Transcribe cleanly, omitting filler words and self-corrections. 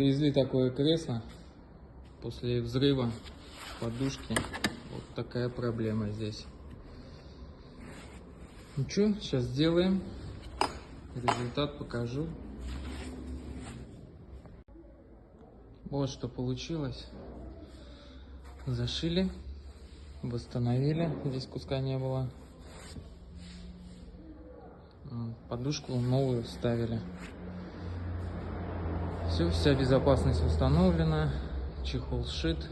Привезли такое кресло после взрыва подушки. Вот такая проблема здесь. Ну что, сейчас сделаем. Результат покажу. Вот что получилось. Зашили, восстановили. Здесь куска не было. Подушку новую вставили. Все, вся безопасность установлена. Чехол сшит.